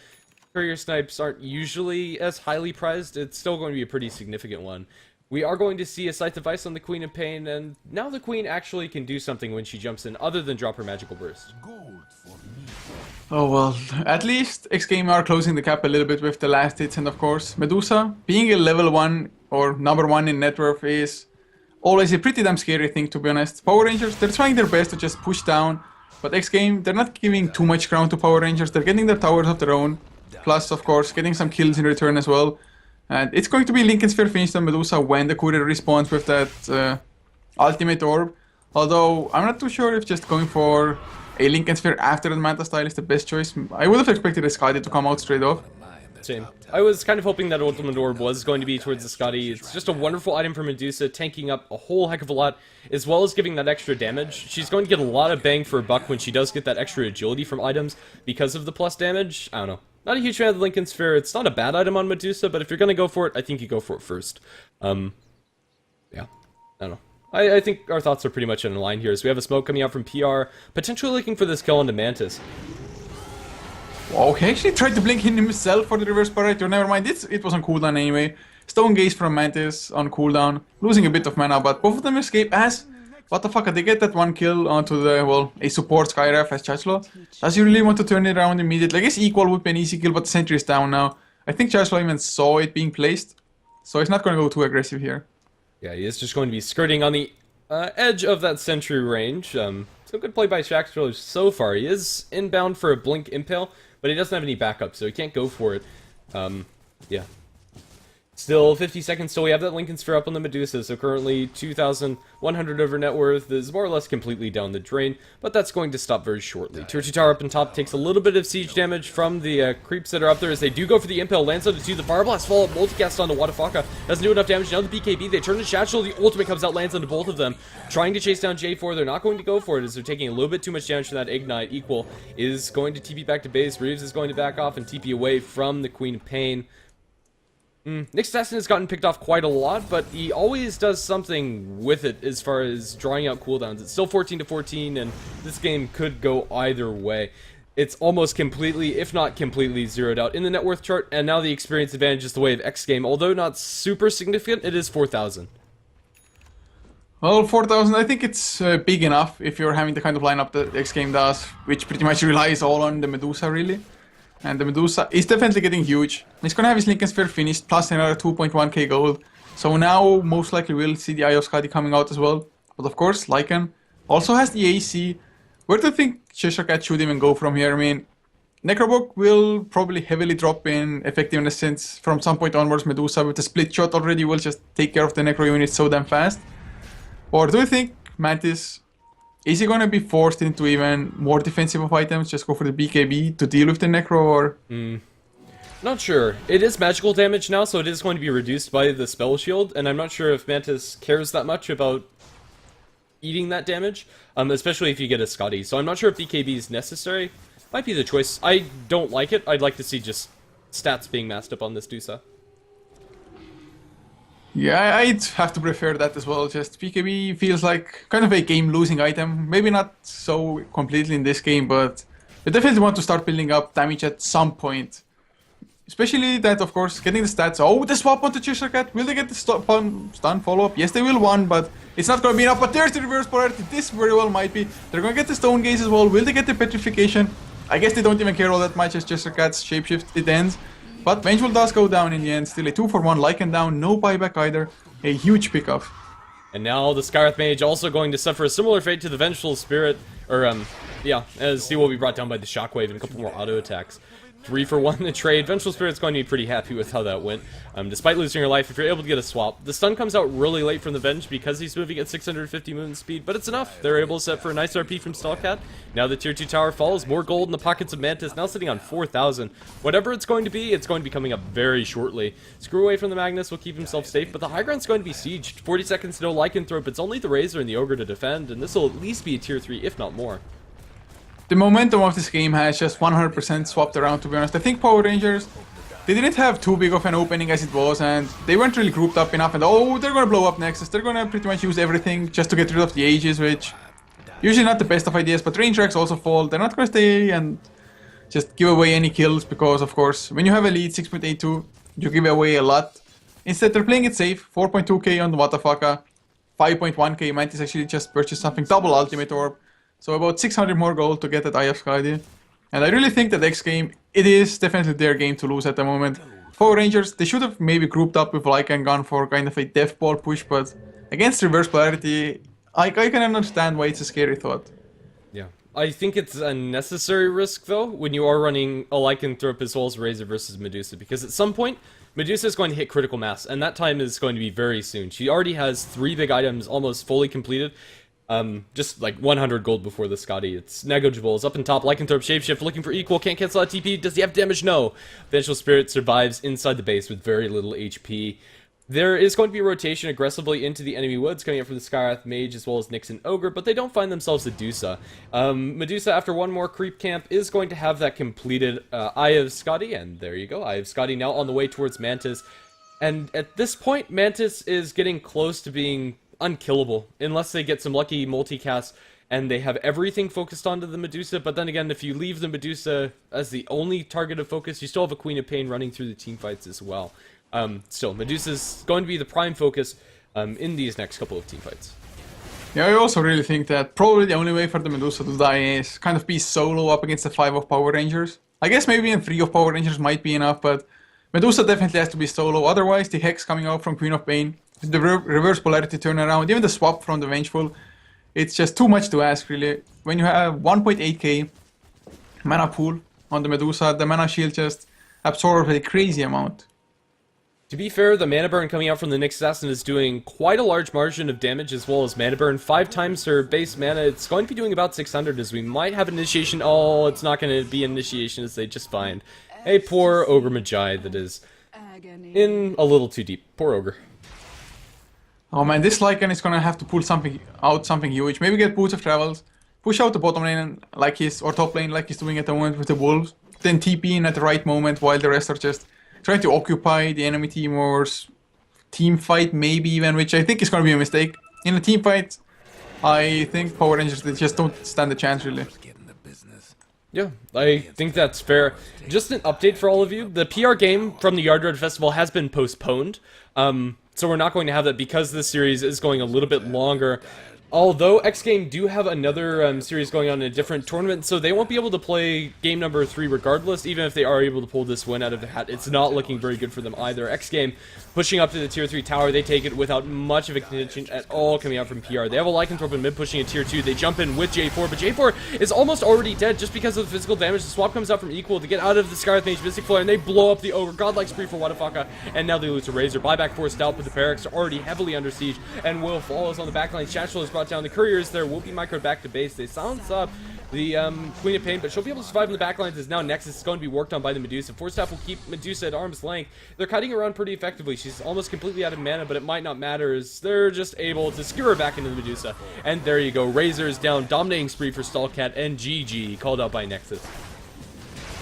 Courier snipes aren't usually as highly prized, it's still going to be a pretty significant one. We are going to see a Scythe of Ice on the Queen of Pain, and now the Queen actually can do something when she jumps in other than drop her Magical Burst. Oh well, at least xGame are closing the gap a little bit with the last hits, and of course, Medusa, being a level 1 or number 1 in net worth is always a pretty damn scary thing, to be honest. Power Rangers, they're trying their best to just push down, but xGame, they're not giving too much ground to Power Rangers. They're getting their towers of their own, plus, of course, getting some kills in return as well. And it's going to be Lincoln Sphere finished on Medusa when the Courier responds with that ultimate orb. Although, I'm not too sure if just going for a Lincoln Sphere after the Manta style is the best choice. I would have expected a Scotty to come out straight off. Same. I was kind of hoping that Ultimate Orb was going to be towards the Scotty. It's just a wonderful item for Medusa, tanking up a whole heck of a lot, as well as giving that extra damage. She's going to get a lot of bang for a buck when she does get that extra agility from items because of the plus damage. I don't know. Not a huge fan of the Lincoln Sphere. It's not a bad item on Medusa, but if you're going to go for it, I think you go for it first. Yeah. I don't know. I think our thoughts are pretty much in line here. So we have a smoke coming out from PR, potentially looking for this kill onto Mantis. Wow, he actually tried to blink in himself for the reverse parameter. Never mind, it was on cooldown anyway. Stone Gaze from Mantis on cooldown, losing a bit of mana, but both of them escape as... What the fuck, they get that one kill onto the, well, a support Skyref as Chatchula. Does he really want to turn it around immediately? I guess equal would be an easy kill, but the sentry is down now. I think Chatchula even saw it being placed, so he's not going to go too aggressive here. Yeah, he is just going to be skirting on the edge of that sentry range. So good play by Shaxtriller so far. He is inbound for a Blink Impale, but he doesn't have any backup, so he can't go for it. Yeah. Still 50 seconds till we have that Lincoln Sphere up on the Medusa, so currently 2,100 over net worth is more or less completely down the drain, but that's going to stop very shortly. Tier 2 tower up on top takes a little bit of siege damage from the creeps that are up there as they do go for the Impale, lands on the 2, the Fire Blast follow-up, multicast onto Wadafaka, doesn't do enough damage, now the BKB, they turn to Chatchula, the ultimate comes out, lands onto both of them, trying to chase down J4, they're not going to go for it as they're taking a little bit too much damage from that Ignite. Equal is going to TP back to base, Reeves is going to back off and TP away from the Queen of Pain. Nyx Assassin has gotten picked off quite a lot, but he always does something with it as far as drawing out cooldowns. It's still 14 to 14, and this game could go either way. It's almost completely, if not completely, zeroed out in the net worth chart, and now the experience advantage is the way of xGame. Although not super significant, it is 4,000. Well, 4,000, I think it's big enough if you're having the kind of lineup that xGame does, which pretty much relies all on the Medusa, really. And the Medusa is definitely getting huge. He's gonna have his Lincoln Sphere finished, plus another 2.1k gold. So now, most likely we'll see the Eye of Skadi coming out as well. But of course, Lycan also has the AC. Where do you think Cheshire Cat should even go from here? I mean, Necrobook will probably heavily drop in effectiveness since from some point onwards Medusa with the split shot already will just take care of the Necro unit so damn fast. Or do you think Mantis is he gonna be forced into even more defensive of items? Just go for the BKB to deal with the Necro, or? Not sure. It is magical damage now, so it is going to be reduced by the spell shield, and I'm not sure if Mantis cares that much about eating that damage, especially if you get a Scotty. So I'm not sure if BKB is necessary. Might be the choice. I don't like it. I'd like to see just stats being masked up on this Dusa. Yeah, I'd have to prefer that as well. Just BKB feels like kind of a game-losing item. Maybe not so completely in this game, but you definitely want to start building up damage at some point. Especially that, of course, getting the stats. Oh, the swap onto Cheshire Cat. Will they get the stun follow-up? Yes, they will one, but it's not going to be enough. But there's the reverse polarity. This very well might be. They're going to get the Stone Gaze as well. Will they get the Petrification? I guess they don't even care all that much as Cheshire Cat's shapeshift, it ends. But Vengeful does go down in the end. Still a 2-for-1, Lycan down, no buyback either. A huge pickoff. And now the Skywrath Mage also going to suffer a similar fate to the Vengeful Spirit, or as he will be brought down by the Shockwave and a couple more auto attacks. 3-for-1 the trade. Vengeful Spirit's going to be pretty happy with how that went. Despite losing your life, if you're able to get a swap. The stun comes out really late from the Venge because he's moving at 650 movement speed, but it's enough. They're able to set for a nice RP from Stallcat. Now the tier 2 tower falls. More gold in the pockets of Mantis, now sitting on 4,000. Whatever it's going to be coming up very shortly. Screw away from the Magnus will keep himself safe, but the high ground's going to be sieged. 40 seconds, no Lycanthrope. It's only the Razor and the Ogre to defend, and this will at least be a tier 3, if not more. The momentum of this game has just 100% swapped around, to be honest. I think Power Rangers, they didn't have too big of an opening as it was, and they weren't really grouped up enough, and oh, they're gonna blow up Nexus. They're gonna pretty much use everything just to get rid of the Aegis, which usually not the best of ideas, but range tracks also fall. They're not gonna stay and just give away any kills, because of course, when you have a lead 6.82, you give away a lot. Instead, they're playing it safe. 4.2k on the Watafaka, 5.1k. Mantis actually just purchased something, double Ultimate Orb. So about 600 more gold to get that Eye of Skadi. And I really think that xGame, it is definitely their game to lose at the moment. Power Rangers, they should have maybe grouped up with Lycan and gone for kind of a death ball push, but against reverse polarity, I can understand why it's a scary thought. Yeah. I think it's a necessary risk, though, when you are running a Lycanthrope as well as Razor versus Medusa, because at some point, Medusa is going to hit critical mass, and that time is going to be very soon. She already has 3 big items almost fully completed. Just like 100 gold before the Scotty. It's negligible. It's up in top. Lycanthrope Shapeshift looking for equal. Can't cancel out TP. Does he have damage? No. Vengeful Spirit survives inside the base with very little HP. There is going to be a rotation aggressively into the enemy woods coming up from the Skywrath Mage as well as Nyx and Ogre, but they don't find themselves the Dusa. Medusa, after one more creep camp, is going to have that completed Eye of Scotty, and there you go. Eye of Scotty now on the way towards Mantis. And at this point, Mantis is getting close to being unkillable unless they get some lucky multicasts and they have everything focused onto the Medusa. But then again, if you leave the Medusa as the only target of focus, you still have a Queen of Pain running through the team fights as well. Still, Medusa's going to be the prime focus in these next couple of team fights. Yeah, I also really think that probably the only way for the Medusa to die is kind of be solo up against the 5 of Power Rangers. I guess maybe in 3 of Power Rangers might be enough, but Medusa definitely has to be solo. Otherwise, the Hex coming out from Queen of Pain, the reverse polarity turnaround, even the swap from the Vengeful, it's just too much to ask, really. When you have 1.8k mana pool on the Medusa, the mana shield just absorbs a crazy amount. To be fair, the mana burn coming out from the Nyx Assassin is doing quite a large margin of damage as well as mana burn. 5 times her base mana. It's going to be doing about 600 as we might have initiation. Oh, it's not going to be initiation as they just find a poor Ogre Magi that is in a little too deep. Poor Ogre. Oh man, this Lycan is gonna have to pull something huge. Maybe get Boots of Travels, push out the bottom lane like or top lane like he's doing at the moment with the Wolves. Then TP in at the right moment while the rest are just trying to occupy the enemy team or team fight maybe even, which I think is gonna be a mistake. In a team fight, I think Power Rangers, they just don't stand a chance really. Yeah, I think that's fair. Just an update for all of you. The PR game from the Yard Road Festival has been postponed. So we're not going to have that because this series is going a little bit longer. Although xGame do have another series going on in a different tournament, so they won't be able to play game number 3 regardless, even if they are able to pull this win out of the hat. It's not looking very good for them either. xGame pushing up to the tier 3 tower, they take it without much of a contention at all coming out from PR. They have a Lycanthrope in mid pushing a tier 2, they jump in with J4, but J4 is almost already dead just because of the physical damage. The swap comes out from equal to get out of the Skywrath Mage Mystic Flare, and they blow up the Ogre. Godlike Spree for Watafaka, and now they lose to Razor. Buyback forced out, but the Barracks are already heavily under siege, and Will follows on the backline. Chatchel is brought down. The couriers there will be microed back to base. They silence up the Queen of Pain, but she'll be able to survive in the backlines as now Nexus is going to be worked on by the Medusa. Force Staff will keep Medusa at arm's length. They're cutting around pretty effectively. She's almost completely out of mana, but it might not matter as they're just able to skewer her back into the Medusa. And there you go. Razor's down. Dominating spree for Stallcat and GG. Called out by Nexus.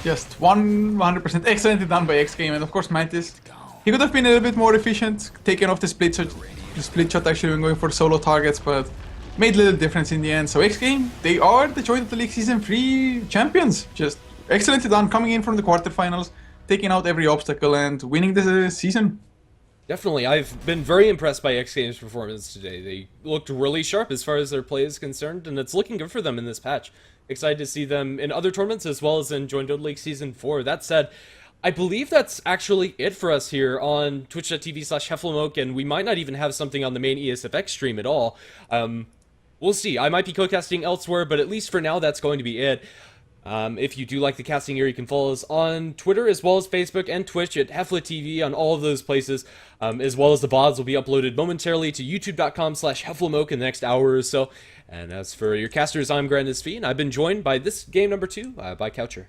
Just 100% excellently done by xGame, and of course Mantis. He could have been a little bit more efficient, taking off the split shot actually when going for solo targets, but made little difference in the end. So xGame, they are the Joy of the League Season 3 champions. Just excellently done, coming in from the quarterfinals, taking out every obstacle and winning the season. Definitely, I've been very impressed by xGame's performance today. They looked really sharp as far as their play is concerned, and it's looking good for them in this patch. Excited to see them in other tournaments as well as in Join Dota League Season 4. That said, I believe that's actually it for us here on twitch.tv/HeflaTV, and we might not even have something on the main ESFX stream at all. We'll see. I might be co-casting elsewhere, but at least for now, that's going to be it. If you do like the casting here, you can follow us on Twitter as well as Facebook and Twitch at HeflaTV on all of those places, as well as the VODs will be uploaded momentarily to youtube.com/HeflaMoke in the next hour or so. And as for your casters, I'm Grandis V, and I've been joined by this game number 2 by Coucher.